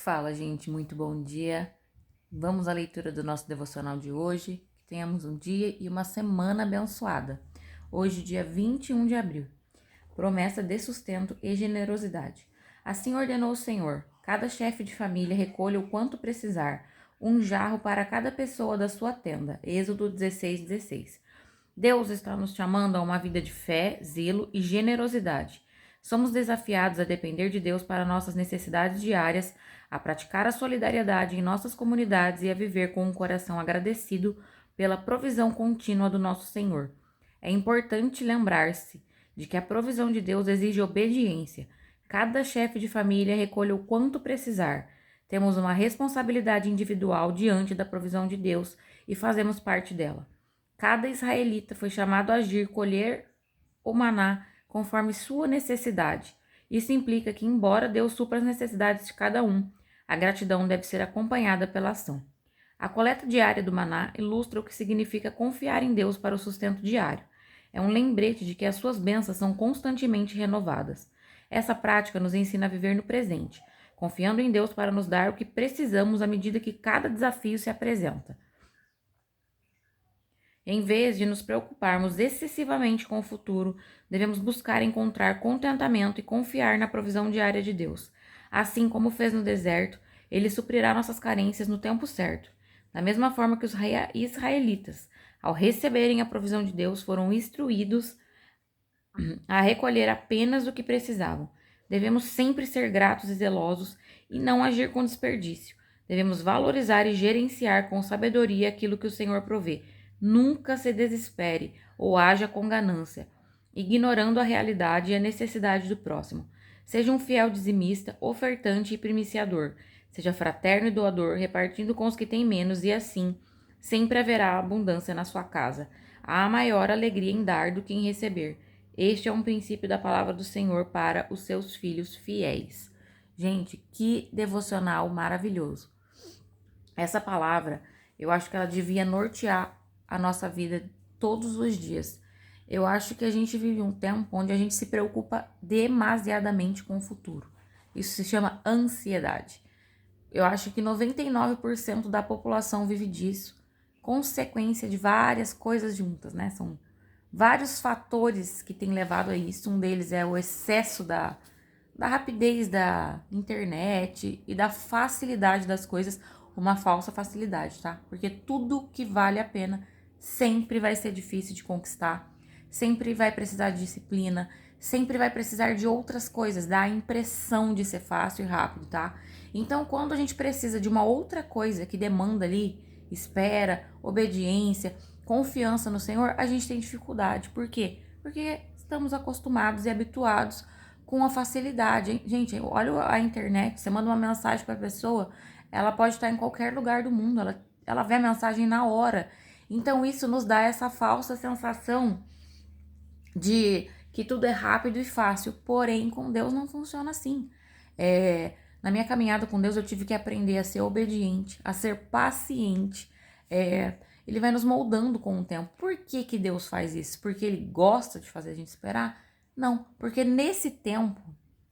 Fala, gente, muito bom dia. Vamos à leitura do nosso devocional de hoje. Que tenhamos um dia e uma semana abençoada. Hoje, dia 21 de abril. Promessa de sustento e generosidade. Assim ordenou o Senhor: cada chefe de família recolha o quanto precisar, um jarro para cada pessoa da sua tenda. Êxodo 16:16. Deus está nos chamando a uma vida de fé, zelo e generosidade. Somos desafiados a depender de Deus para nossas necessidades diárias, a praticar a solidariedade em nossas comunidades e a viver com um coração agradecido pela provisão contínua do nosso Senhor. É importante lembrar-se de que a provisão de Deus exige obediência. Cada chefe de família recolhe o quanto precisar. Temos uma responsabilidade individual diante da provisão de Deus e fazemos parte dela. Cada israelita foi chamado a agir, colher o maná conforme sua necessidade. Isso implica que, embora Deus supra as necessidades de cada um, a gratidão deve ser acompanhada pela ação. A coleta diária do maná ilustra o que significa confiar em Deus para o sustento diário. É um lembrete de que as suas bênçãos são constantemente renovadas. Essa prática nos ensina a viver no presente, confiando em Deus para nos dar o que precisamos à medida que cada desafio se apresenta. Em vez de nos preocuparmos excessivamente com o futuro, devemos buscar encontrar contentamento e confiar na provisão diária de Deus. Assim como fez no deserto, ele suprirá nossas carências no tempo certo. Da mesma forma que os israelitas, ao receberem a provisão de Deus, foram instruídos a recolher apenas o que precisavam. Devemos sempre ser gratos e zelosos e não agir com desperdício. Devemos valorizar e gerenciar com sabedoria aquilo que o Senhor provê. Nunca se desespere ou haja com ganância, ignorando a realidade e a necessidade do próximo. Seja um fiel dizimista, ofertante e primiciador. Seja fraterno e doador, repartindo com os que têm menos, e assim sempre haverá abundância na sua casa. Há maior alegria em dar do que em receber. Este é um princípio da palavra do Senhor para os seus filhos fiéis. Gente, que devocional maravilhoso. Essa palavra, eu acho que ela devia nortear a nossa vida todos os dias. Eu acho que a gente vive um tempo onde a gente se preocupa demasiadamente com o futuro. Isso se chama ansiedade. Eu acho que 99% da população vive disso, consequência de várias coisas juntas, né? São vários fatores que têm levado a isso. Um deles é o excesso da rapidez da internet e da facilidade das coisas, uma falsa facilidade, tá? Porque tudo que vale a pena sempre vai ser difícil de conquistar, sempre vai precisar de disciplina, sempre vai precisar de outras coisas, dá a impressão de ser fácil e rápido, tá? Então, quando a gente precisa de uma outra coisa que demanda ali espera, obediência, confiança no Senhor, a gente tem dificuldade. Por quê? Porque estamos acostumados e habituados com a facilidade. Hein? Gente, olha a internet, você manda uma mensagem para a pessoa, ela pode estar em qualquer lugar do mundo, ela vê a mensagem na hora. Então isso nos dá essa falsa sensação de que tudo é rápido e fácil, porém com Deus não funciona assim. Na minha caminhada com Deus eu tive que aprender a ser obediente, a ser paciente. Ele vai nos moldando com o tempo. Por que que Deus faz isso? Porque Ele gosta de fazer a gente esperar? Não, porque nesse tempo,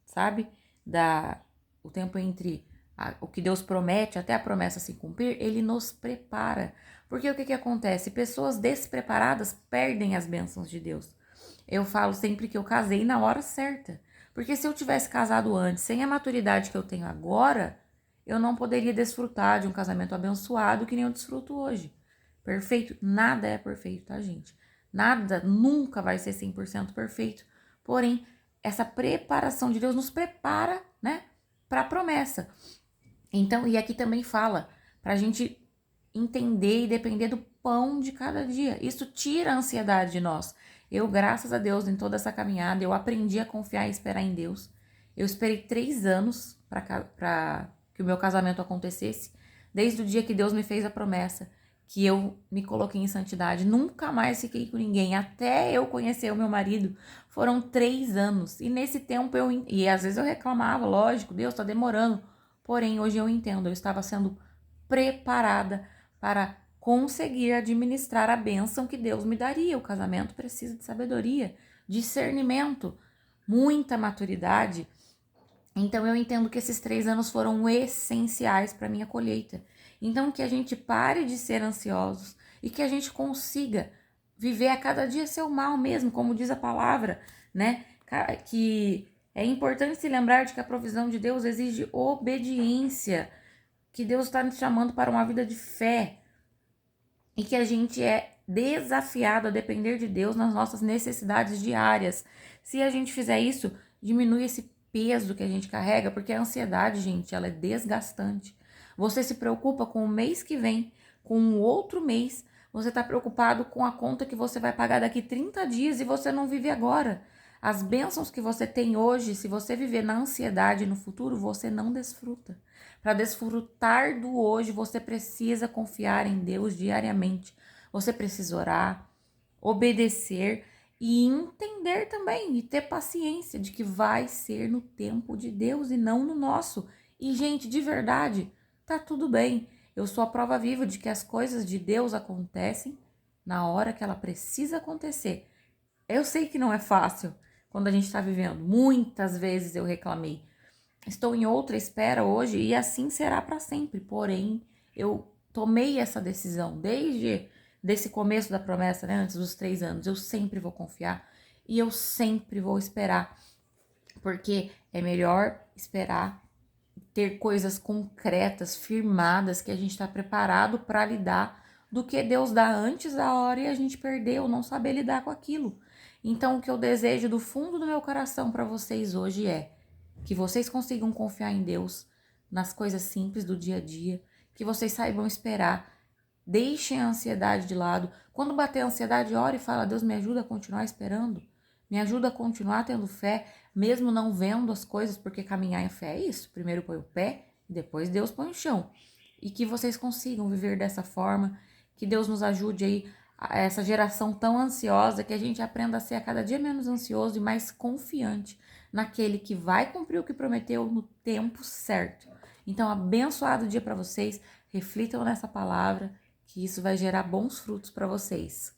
sabe, o tempo entre o que Deus promete até a promessa se cumprir, Ele nos prepara. Porque o que que acontece? Pessoas despreparadas perdem as bênçãos de Deus. Eu falo sempre que eu casei na hora certa. Porque se eu tivesse casado antes, sem a maturidade que eu tenho agora, eu não poderia desfrutar de um casamento abençoado que nem eu desfruto hoje. Perfeito? Nada é perfeito, tá, gente? Nada nunca vai ser 100% perfeito. Porém, essa preparação de Deus nos prepara, né, para a promessa. Então, e aqui também fala pra gente entender e depender do pão de cada dia. Isso tira a ansiedade de nós. Eu, graças a Deus, em toda essa caminhada, eu aprendi a confiar e esperar em Deus. Eu esperei 3 anos para que o meu casamento acontecesse, desde o dia que Deus me fez a promessa, que eu me coloquei em santidade. Nunca mais fiquei com ninguém, até eu conhecer o meu marido. Foram 3 anos. E nesse tempo e às vezes eu reclamava, lógico, Deus tá demorando. Porém, hoje eu entendo, eu estava sendo preparada para conseguir administrar a bênção que Deus me daria. O casamento precisa de sabedoria, discernimento, muita maturidade Então eu entendo que esses 3 anos foram essenciais para minha colheita. Então que a gente pare de ser ansiosos e que a gente consiga viver a cada dia seu mal mesmo, como diz a palavra, né? Que é importante se lembrar de que a provisão de Deus exige obediência, que Deus está nos chamando para uma vida de fé e que a gente é desafiado a depender de Deus nas nossas necessidades diárias. Se a gente fizer isso, diminui esse peso que a gente carrega, porque a ansiedade, gente, ela é desgastante. Você se preocupa com o mês que vem, com o outro mês, você está preocupado com a conta que você vai pagar daqui 30 dias e você não vive agora. As bênçãos que você tem hoje, se você viver na ansiedade no futuro, você não desfruta. Para desfrutar do hoje, você precisa confiar em Deus diariamente. Você precisa orar, obedecer e entender também e ter paciência de que vai ser no tempo de Deus e não no nosso. E, gente, de verdade, tá tudo bem. Eu sou a prova viva de que as coisas de Deus acontecem na hora que ela precisa acontecer. Eu sei que não é fácil quando a gente está vivendo. Muitas vezes eu reclamei. Estou em outra espera hoje e assim será para sempre. Porém, eu tomei essa decisão desde desse começo da promessa, né, antes dos 3 anos. Eu sempre vou confiar e eu sempre vou esperar, porque é melhor esperar ter coisas concretas, firmadas, que a gente está preparado para lidar, do que Deus dá antes da hora e a gente perder ou não saber lidar com aquilo. Então, o que eu desejo do fundo do meu coração para vocês hoje é que vocês consigam confiar em Deus nas coisas simples do dia a dia, que vocês saibam esperar, deixem a ansiedade de lado. Quando bater a ansiedade, ore e fala: Deus, me ajuda a continuar esperando, me ajuda a continuar tendo fé, mesmo não vendo as coisas, porque caminhar em fé é isso. Primeiro põe o pé e depois Deus põe o chão. E que vocês consigam viver dessa forma, que Deus nos ajude aí, a essa geração tão ansiosa, que a gente aprenda a ser a cada dia menos ansioso e mais confiante naquele que vai cumprir o que prometeu no tempo certo. Então, abençoado dia para vocês, reflitam nessa palavra, que isso vai gerar bons frutos para vocês.